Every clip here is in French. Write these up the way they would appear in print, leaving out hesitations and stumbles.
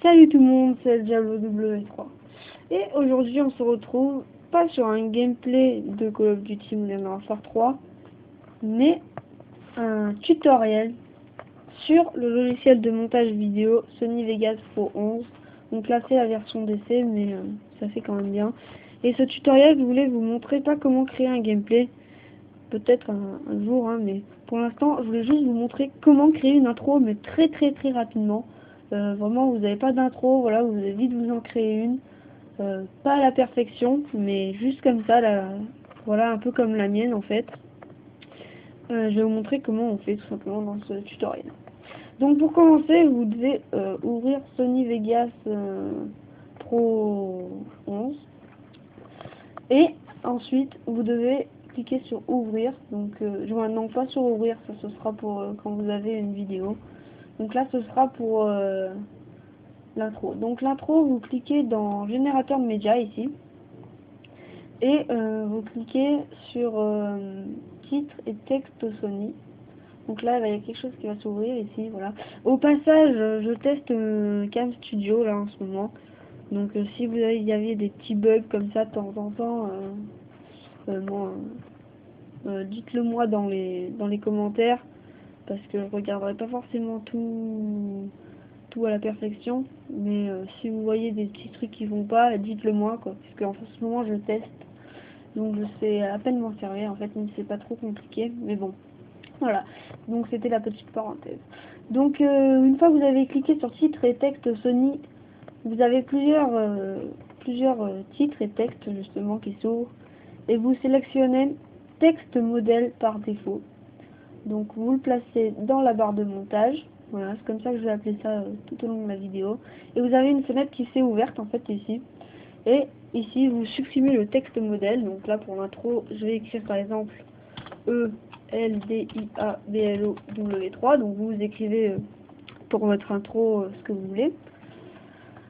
Salut tout le monde, c'est Diablo W3. Et aujourd'hui on se retrouve pas sur un gameplay de Call of Duty Modern Warfare 3, mais un tutoriel sur le logiciel de montage vidéo Sony Vegas Pro 11. Donc là c'est la version d'essai, mais ça fait quand même bien. Et ce tutoriel je voulais vous montrer pas comment créer un gameplay, peut-être un jour, hein, mais pour l'instant je voulais juste vous montrer comment créer une intro, mais très rapidement. Vraiment vous n'avez pas d'intro, voilà, vous allez vite vous en créer une, pas à la perfection, mais juste comme ça, là, voilà, un peu comme la mienne en fait. Je vais vous montrer comment on fait tout simplement dans ce tutoriel. Donc pour commencer, vous devez ouvrir Sony Vegas Pro 11 et ensuite vous devez cliquer sur ouvrir. Donc non, pas sur ouvrir, ça ce sera pour quand vous avez une vidéo. Donc là ce sera pour l'intro. Donc l'intro, vous cliquez dans générateur de médias ici et vous cliquez sur titre et texte Sony. Donc là il y a quelque chose qui va s'ouvrir ici, voilà. Au passage, je teste Cam Studio là en ce moment. Donc si vous avez, il y avait des petits bugs comme ça de temps en temps, dites-le moi dans les commentaires, parce que je regarderai pas forcément tout à la perfection, mais si vous voyez des petits trucs qui vont pas, dites-le moi quoi, parce qu'en ce moment je teste, donc je sais à peine m'en servir en fait, mais c'est pas trop compliqué, mais bon, voilà. Donc c'était la petite parenthèse. Donc une fois que vous avez cliqué sur titre et texte Sony, vous avez plusieurs titres et textes justement qui s'ouvrent, et vous sélectionnez texte modèle par défaut. Donc vous le placez dans la barre de montage. Voilà, c'est comme ça que je vais appeler ça tout au long de la vidéo. Et vous avez une fenêtre qui s'est ouverte en fait ici. Et ici vous supprimez le texte modèle. Donc là pour l'intro, je vais écrire par exemple ELDIABLOW3. Donc vous écrivez pour votre intro ce que vous voulez.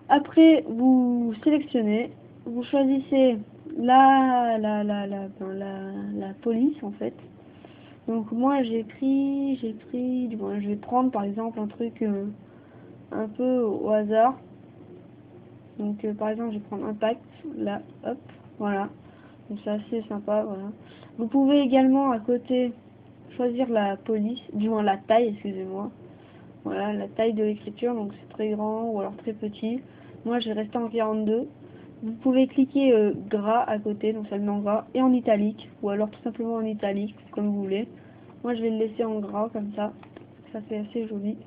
Après vous sélectionnez, vous choisissez la police en fait. Donc moi j'ai pris, bon, je vais prendre par exemple un truc un peu au hasard. Donc par exemple je vais prendre Impact, là, hop, voilà. Donc c'est assez sympa, voilà. Vous pouvez également à côté choisir la police, du moins la taille, excusez-moi. Voilà, la taille de l'écriture, donc c'est très grand ou alors très petit. Moi je vais rester en 42. Vous pouvez cliquer gras à côté, donc ça le met en gras, et en italique, ou alors tout simplement en italique, comme vous voulez. Moi je vais le laisser en gras comme ça fait assez joli.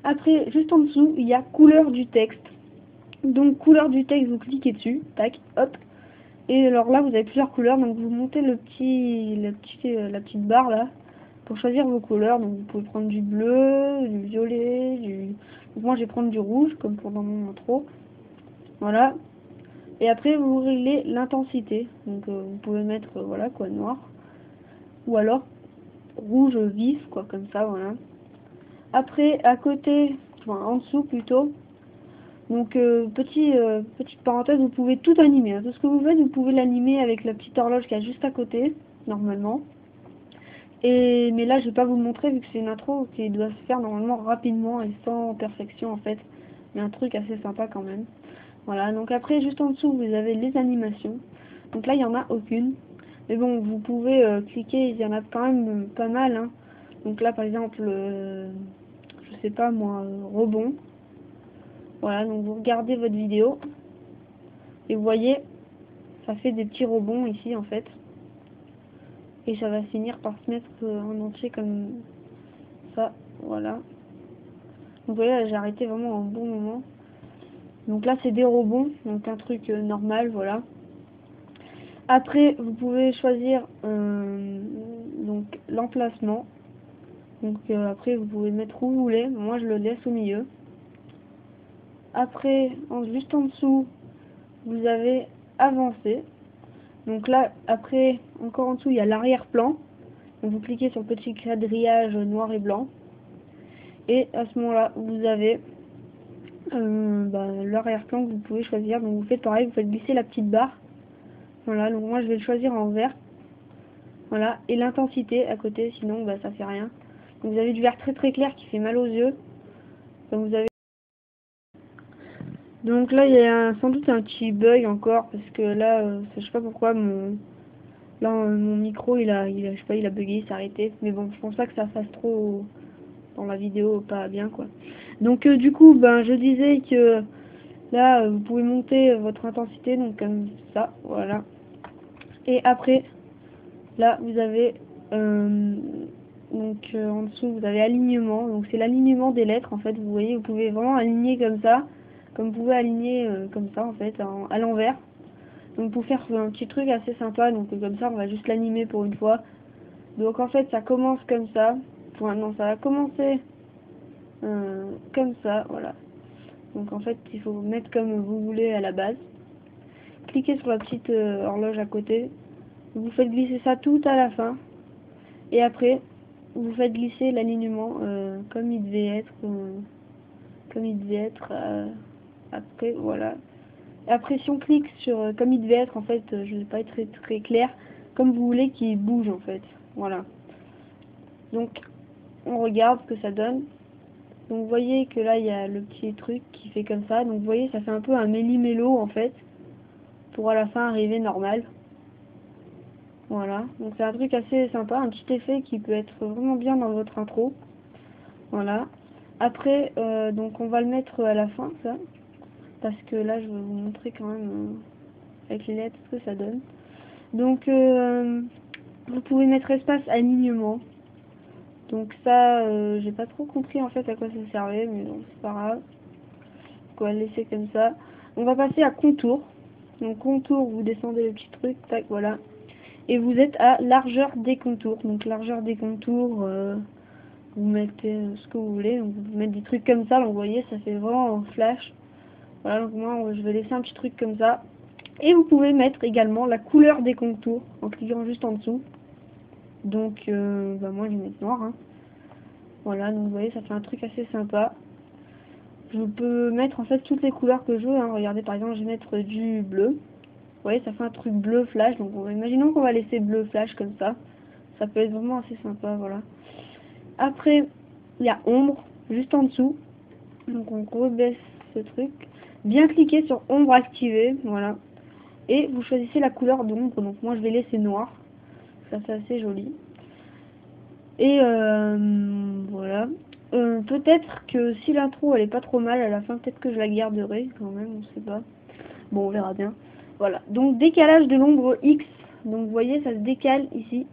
Après, juste en dessous, il y a couleur du texte. Donc couleur du texte, vous cliquez dessus, tac, hop. Et alors là, vous avez plusieurs couleurs, donc vous montez la petite barre là, pour choisir vos couleurs. Donc vous pouvez prendre du bleu, du violet, donc moi je vais prendre du rouge, comme pour dans mon intro. Voilà. Et après, vous réglez l'intensité. Donc vous pouvez mettre, voilà quoi, noir. Ou alors rouge vif, quoi, comme ça, voilà. Après, à côté, enfin en dessous plutôt, donc petite parenthèse, vous pouvez tout animer, hein. Tout ce que vous faites, vous pouvez l'animer avec la petite horloge qui est juste à côté, normalement. Mais là, je vais pas vous montrer vu que c'est une intro qui doit se faire normalement rapidement et sans perfection en fait. Mais un truc assez sympa quand même. Voilà, donc après, juste en dessous, vous avez les animations. Donc là, il n'y en a aucune. Mais bon, vous pouvez cliquer, il y en a quand même pas mal, hein. Donc là, par exemple, je sais pas moi, rebond. Voilà, donc vous regardez votre vidéo et vous voyez, ça fait des petits rebonds ici en fait. Et ça va finir par se mettre en entier comme ça, voilà. Donc vous voyez, là j'ai arrêté vraiment un bon moment. Donc là c'est des rebonds, donc un truc normal, voilà. Après, vous pouvez choisir donc l'emplacement. Donc après, vous pouvez mettre où vous voulez. Moi, je le laisse au milieu. Après, juste en dessous, vous avez avancé. Donc là, après, encore en dessous, il y a l'arrière-plan. Donc vous cliquez sur le petit quadrillage noir et blanc. Et à ce moment-là, vous avez l'arrière-plan que vous pouvez choisir. Donc vous faites pareil, vous faites glisser la petite barre. Voilà, donc moi je vais le choisir en vert. Voilà, et l'intensité à côté, sinon ça fait rien. Donc vous avez du vert très clair qui fait mal aux yeux. Donc vous avez Donc là, il y a sans doute un petit bug encore, parce que là, je sais pas pourquoi, mon micro, je sais pas, il a bugué, il s'est arrêté. Mais bon, je pense pas que ça fasse trop dans la vidéo, pas bien, quoi. Donc du coup, ben, je disais que là, vous pouvez monter votre intensité, donc comme ça, voilà. Et après, là, vous avez, en dessous, vous avez alignement. Donc c'est l'alignement des lettres, en fait. Vous voyez, vous pouvez vraiment aligner comme ça, comme vous pouvez aligner comme ça, en fait, à l'envers. Donc pour faire un petit truc assez sympa, donc comme ça, on va juste l'animer pour une fois. Donc en fait, ça commence comme ça. Enfin, non, ça va commencer comme ça, voilà. Donc en fait, il faut mettre comme vous voulez à la base. Cliquez sur la petite horloge à côté. Vous faites glisser ça tout à la fin. Et après, vous faites glisser l'alignement comme il devait être. Après, voilà. Et après, si on clique sur comme il devait être, en fait, je ne vais pas être très clair. Comme vous voulez qu'il bouge, en fait. Voilà. Donc, on regarde ce que ça donne. Donc vous voyez que là il y a le petit truc qui fait comme ça. Donc vous voyez, ça fait un peu un méli-mélo en fait, pour à la fin arriver normal. Voilà, donc c'est un truc assez sympa, un petit effet qui peut être vraiment bien dans votre intro. Voilà. Après, donc on va le mettre à la fin, ça. Parce que là je vais vous montrer quand même avec les lettres ce que ça donne. Donc vous pouvez mettre espace alignement. Donc ça, j'ai pas trop compris en fait à quoi ça servait, mais bon, c'est pas grave. On va le laisser comme ça. On va passer à contour. Donc contour, vous descendez le petit truc, tac, voilà. Et vous êtes à largeur des contours. Donc largeur des contours, vous mettez ce que vous voulez. Donc, vous mettez des trucs comme ça, donc vous voyez, ça fait vraiment un flash. Voilà, donc moi je vais laisser un petit truc comme ça. Et vous pouvez mettre également la couleur des contours en cliquant juste en dessous. Donc moi je vais mettre noir. Hein. Voilà, donc vous voyez, ça fait un truc assez sympa. Je peux mettre en fait toutes les couleurs que je veux. Hein. Regardez, par exemple, je vais mettre du bleu. Vous voyez, ça fait un truc bleu flash. Donc, imaginons qu'on va laisser bleu flash comme ça. Ça peut être vraiment assez sympa, voilà. Après, il y a ombre, juste en dessous. Donc, on rebaisse ce truc. Bien cliquer sur ombre activée, voilà. Et vous choisissez la couleur d'ombre. Donc, moi, je vais laisser noir. Ça fait assez joli. Et voilà. Peut-être que si l'intro elle est pas trop mal à la fin, peut-être que je la garderai quand même, on sait pas. Bon, on verra bien. Voilà. Donc décalage de l'ombre X. Donc vous voyez, ça se décale ici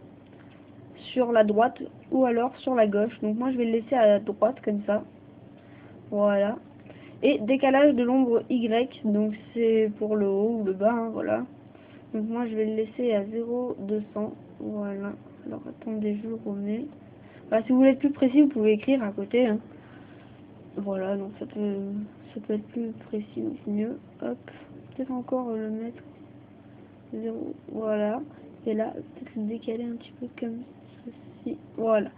sur la droite ou alors sur la gauche. Donc moi je vais le laisser à la droite comme ça. Voilà. Et décalage de l'ombre Y. Donc c'est pour le haut ou le bas, hein, voilà. Donc moi je vais le laisser à 0,200. Voilà. Alors attendez, je le remets. Bah, si vous voulez être plus précis, vous pouvez écrire à côté. Hein. Voilà, donc ça peut être plus précis, donc c'est mieux. Hop, peut-être encore le mettre 0, voilà. Et là, peut-être le décaler un petit peu comme ceci. Voilà.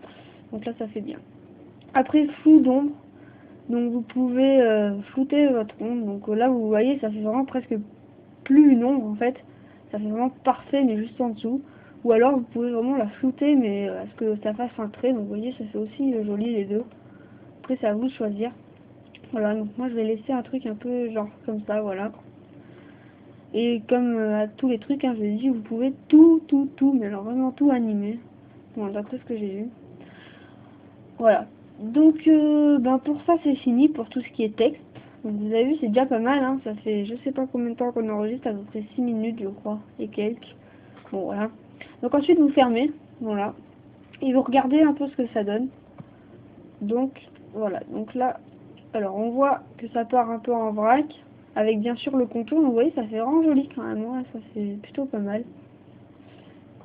Donc là, ça fait bien. Après, flou d'ombre. Donc vous pouvez flouter votre ombre. Donc là, vous voyez, ça fait vraiment presque plus une ombre en fait. Ça fait vraiment parfait, mais juste en dessous. Ou alors, vous pouvez vraiment la flouter, mais à ce que ça fasse un trait. Donc vous voyez, ça fait aussi joli les deux. Après, c'est à vous de choisir. Voilà, donc moi je vais laisser un truc un peu genre comme ça, voilà. Et comme à tous les trucs, hein, je vous ai dit, vous pouvez tout, mais alors vraiment tout animer. Bon, d'après ce que j'ai vu. Voilà. Donc, pour ça, c'est fini pour tout ce qui est texte. Donc, vous avez vu, c'est déjà pas mal, hein. Ça fait, je sais pas combien de temps qu'on enregistre, à peu près 6 minutes, je crois, et quelques. Bon, voilà. Donc, ensuite, vous fermez, voilà. Et vous regardez un peu ce que ça donne. Donc, voilà. Donc là, alors, on voit que ça part un peu en vrac, avec bien sûr le contour. Donc, vous voyez, ça fait vraiment joli quand même. Ouais, ça fait plutôt pas mal.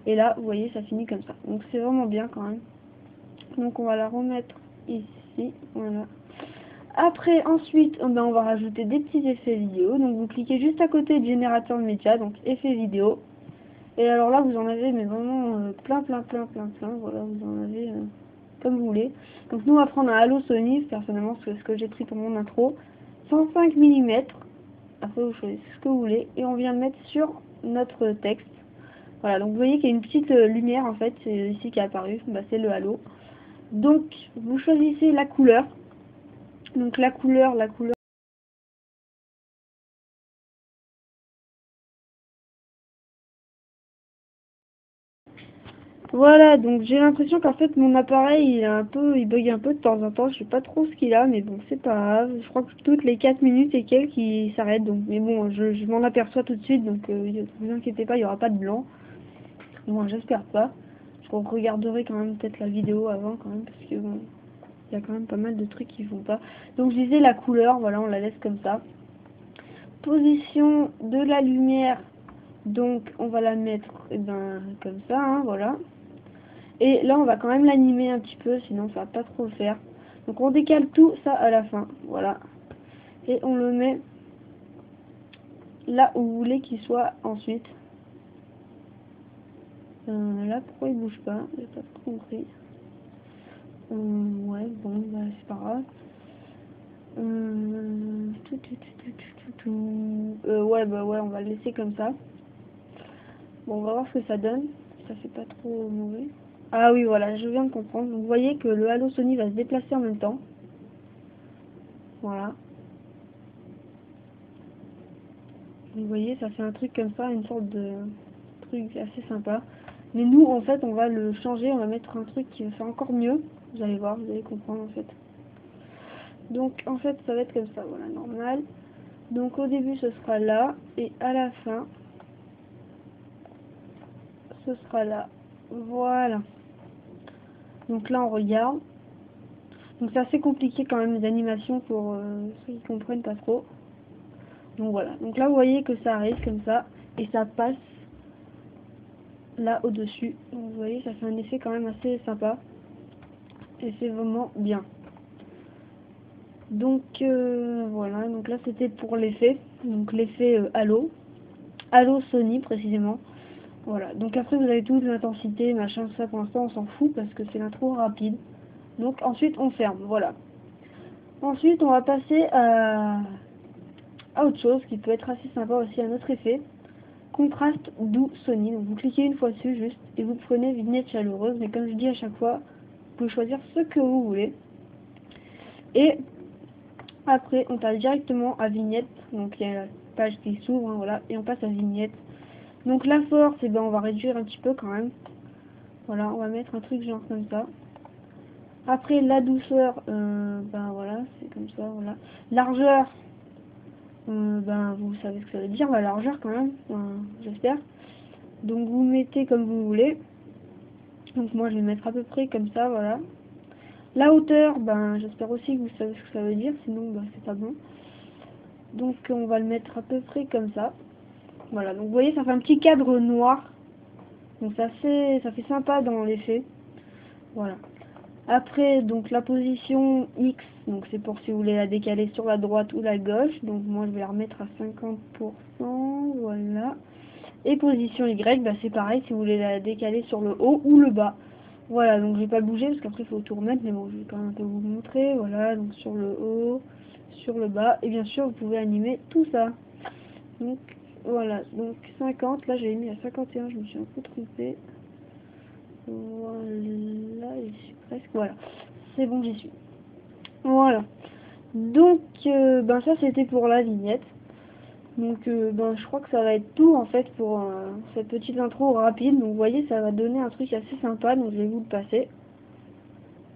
Et là, vous voyez, ça finit comme ça. Donc, c'est vraiment bien quand même. Donc, on va la remettre ici. Voilà. Après, ensuite, on va rajouter des petits effets vidéo. Donc, vous cliquez juste à côté du générateur de médias, donc effets vidéo. Et alors là, vous en avez, mais vraiment plein. Voilà, vous en avez comme vous voulez. Donc, nous, on va prendre un Halo Sony, personnellement, c'est ce que j'ai pris pour mon intro. 105 mm. Après, vous choisissez ce que vous voulez. Et on vient le mettre sur notre texte. Voilà, donc vous voyez qu'il y a une petite lumière, en fait, c'est ici qui est apparue. Bah, c'est le halo. Donc, vous choisissez la couleur. Donc, la couleur Voilà, donc j'ai l'impression qu'en fait mon appareil il bug un peu de temps en temps, je sais pas trop ce qu'il a, mais bon c'est pas grave, je crois que toutes les 4 minutes et quelques il s'arrête, donc mais bon je m'en aperçois tout de suite, donc ne vous inquiétez pas, il n'y aura pas de blanc, bon j'espère pas, je regarderai quand même peut-être la vidéo avant quand même, parce que bon, il y a quand même pas mal de trucs qui vont pas, donc je disais la couleur, voilà on la laisse comme ça, position de la lumière, donc on va la mettre comme ça, hein, voilà. Et là, on va quand même l'animer un petit peu, sinon ça va pas trop le faire. Donc on décale tout ça à la fin, voilà. Et on le met là où vous voulez qu'il soit ensuite. Là, pourquoi il bouge pas? J'ai pas trop compris. Ouais, bon, bah c'est pas grave. Ouais, bah ouais, on va le laisser comme ça. Bon, on va voir ce que ça donne. Ça fait pas trop mauvais. Ah oui, voilà, je viens de comprendre. Donc, vous voyez que le Halo Sony va se déplacer en même temps. Voilà. Vous voyez, ça fait un truc comme ça, une sorte de truc assez sympa. Mais nous, en fait, on va le changer, on va mettre un truc qui va faire encore mieux. Vous allez voir, vous allez comprendre en fait. Donc, en fait, ça va être comme ça, voilà, normal. Donc, au début, ce sera là, et à la fin, ce sera là. Voilà. Donc là, on regarde. Donc, c'est assez compliqué quand même, les animations, pour ceux qui comprennent pas trop. Donc, voilà. Donc là, vous voyez que ça arrive comme ça, et ça passe là au-dessus. Donc vous voyez, ça fait un effet quand même assez sympa. Et c'est vraiment bien. Donc voilà, donc là c'était pour l'effet. Donc l'effet Halo. Halo Sony précisément. Voilà, donc après vous avez toute l'intensité, machin, tout ça pour l'instant on s'en fout parce que c'est l'intro rapide. Donc ensuite on ferme, voilà. Ensuite on va passer à autre chose qui peut être assez sympa aussi, à notre effet. Contraste doux Sony, donc vous cliquez une fois dessus juste et vous prenez vignette chaleureuse, mais comme je dis à chaque fois, vous pouvez choisir ce que vous voulez. Et après on passe directement à vignette, donc il y a la page qui s'ouvre, hein, voilà, et on passe à vignette. Donc la force, eh ben, on va réduire un petit peu quand même. Voilà, on va mettre un truc genre comme ça. Après la douceur, ben voilà, c'est comme ça, voilà. Largeur, ben vous savez ce que ça veut dire, la largeur quand même, j'espère. Donc vous mettez comme vous voulez. Donc moi je vais mettre à peu près comme ça, voilà. La hauteur, ben j'espère aussi que vous savez ce que ça veut dire, sinon ben, c'est pas bon. Donc on va le mettre à peu près comme ça. Voilà, donc vous voyez ça fait un petit cadre noir. Donc ça fait sympa dans l'effet. Voilà. Après donc la position X, donc c'est pour si vous voulez la décaler sur la droite ou la gauche. Donc moi je vais la remettre à 50%, voilà. Et position Y, bah c'est pareil si vous voulez la décaler sur le haut ou le bas. Voilà, donc je vais pas le bouger parce qu'après il faut tout remettre, mais bon je vais quand même un peu vous montrer. Voilà, donc sur le haut, sur le bas, et bien sûr vous pouvez animer tout ça. Donc voilà, donc 50, là j'avais mis à 51, je me suis un peu trompée. Voilà, j'y suis presque, voilà. C'est bon, j'y suis. Voilà. Donc, ben ça c'était pour la vignette. Donc, ben je crois que ça va être tout en fait pour cette petite intro rapide. Donc, vous voyez, ça va donner un truc assez sympa. Donc, je vais vous le passer.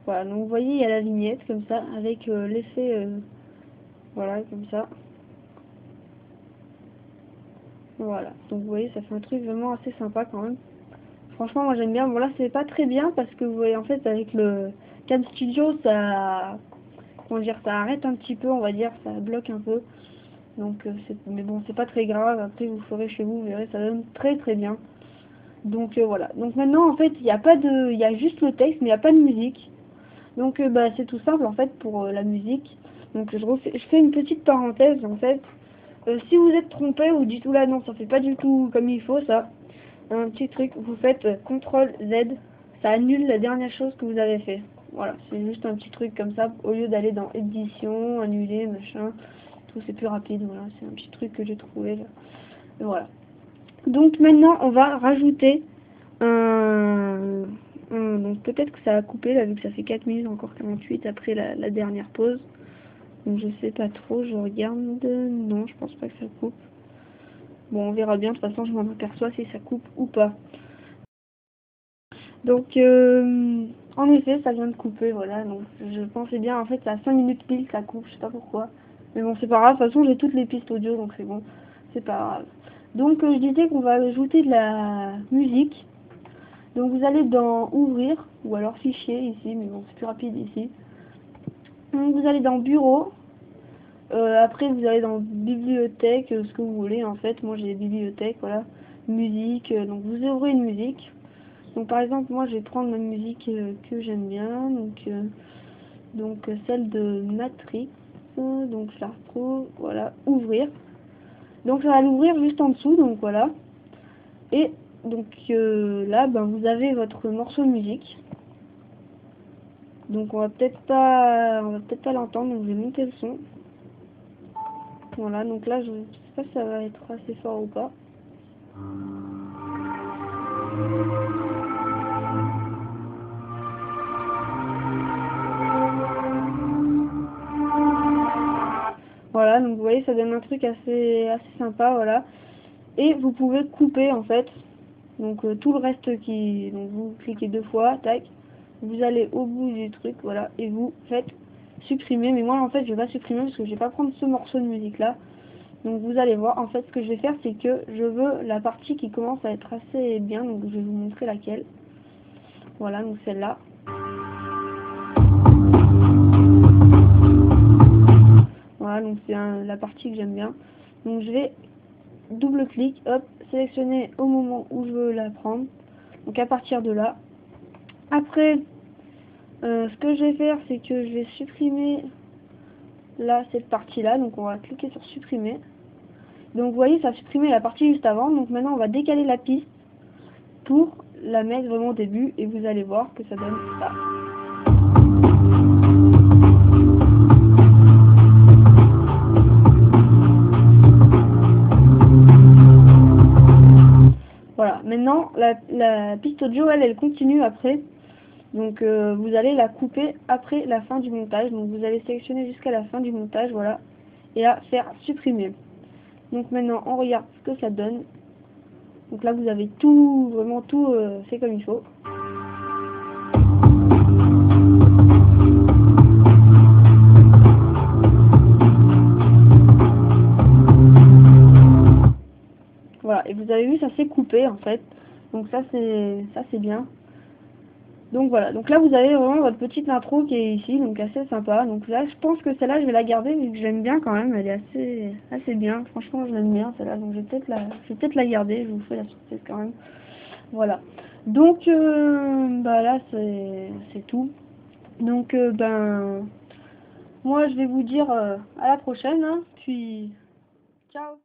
Voilà, donc vous voyez, il y a la vignette comme ça, avec l'effet, voilà, comme ça. Voilà, donc vous voyez, ça fait un truc vraiment assez sympa quand même. Franchement, moi j'aime bien. Bon, là, c'est pas très bien parce que vous voyez, en fait, avec le Cam Studio, ça, comment dire, ça arrête un petit peu, on va dire, ça bloque un peu. Donc, mais bon, c'est pas très grave. Après, vous ferez chez vous, vous verrez, ça donne très très bien. Donc voilà. Donc maintenant, en fait, il n'y a pas de, il y a juste le texte, mais il n'y a pas de musique. Donc, bah, c'est tout simple en fait pour la musique. Donc, je fais une petite parenthèse en fait. Si vous êtes trompé ou du tout là, non, ça fait pas du tout comme il faut ça. Un petit truc, vous faites CTRL Z, ça annule la dernière chose que vous avez fait. Voilà, c'est juste un petit truc comme ça, au lieu d'aller dans édition, annuler, machin, tout c'est plus rapide, voilà, c'est un petit truc que j'ai trouvé là. Et voilà. Donc maintenant on va rajouter donc peut-être que ça a coupé là, vu que ça fait 4 minutes, encore 48 après la dernière pause. Donc je sais pas trop, je regarde, non je pense pas que ça coupe. Bon on verra bien, de toute façon je m'en aperçois si ça coupe ou pas. Donc en effet ça vient de couper, voilà, donc je pensais bien, en fait c'est à 5 minutes pile ça coupe, je sais pas pourquoi. Mais bon c'est pas grave, de toute façon j'ai toutes les pistes audio donc c'est bon, c'est pas grave. Donc je disais qu'on va ajouter de la musique. Donc vous allez dans ouvrir, ou alors fichier ici, mais bon c'est plus rapide ici. Donc vous allez dans bureau, après vous allez dans bibliothèque, ce que vous voulez en fait, moi j'ai bibliothèque, voilà, musique, donc vous ouvrez une musique. Donc par exemple moi je vais prendre ma musique que j'aime bien, donc celle de Matrix, donc je la retrouve, voilà, ouvrir. Donc ça va l'ouvrir juste en dessous, donc voilà. Et donc là ben, vous avez votre morceau de musique. Donc on va peut-être pas l'entendre, donc je vais monter le son. Voilà, donc là je sais pas si ça va être assez fort ou pas. Voilà, donc vous voyez ça donne un truc assez sympa, voilà. Et vous pouvez couper en fait. Donc tout le reste donc vous cliquez 2 fois, tac. Vous allez au bout du truc, voilà, et vous faites supprimer. Mais moi en fait je vais pas supprimer parce que je vais pas prendre ce morceau de musique là. Donc vous allez voir, en fait ce que je vais faire c'est que je veux la partie qui commence à être assez bien, donc je vais vous montrer laquelle. Voilà, donc celle-là. Voilà, donc c'est la partie que j'aime bien. Donc je vais double-clic, hop, sélectionner au moment où je veux la prendre. Donc à partir de là. Après, ce que je vais faire, c'est que je vais supprimer là cette partie-là. Donc on va cliquer sur supprimer. Donc vous voyez, ça a supprimé la partie juste avant. Donc maintenant, on va décaler la piste pour la mettre vraiment au début. Et vous allez voir que ça donne ça. Voilà, maintenant la piste audio elle continue après, donc vous allez la couper après la fin du montage, donc vous allez sélectionner jusqu'à la fin du montage, voilà, et à faire supprimer. Donc maintenant on regarde ce que ça donne, donc là vous avez tout, vraiment tout fait comme il faut. Voilà, et vous avez vu ça s'est coupé en fait, donc ça c'est bien. Donc voilà, donc là vous avez vraiment votre petite intro qui est ici, donc assez sympa. Donc là je pense que celle-là je vais la garder vu que je l'aime bien quand même, elle est assez bien. Franchement je l'aime bien celle-là, donc je vais peut-être la garder, je vous fais la surprise quand même. Voilà. Donc bah là c'est tout. Donc ben moi je vais vous dire à la prochaine, hein, puis ciao.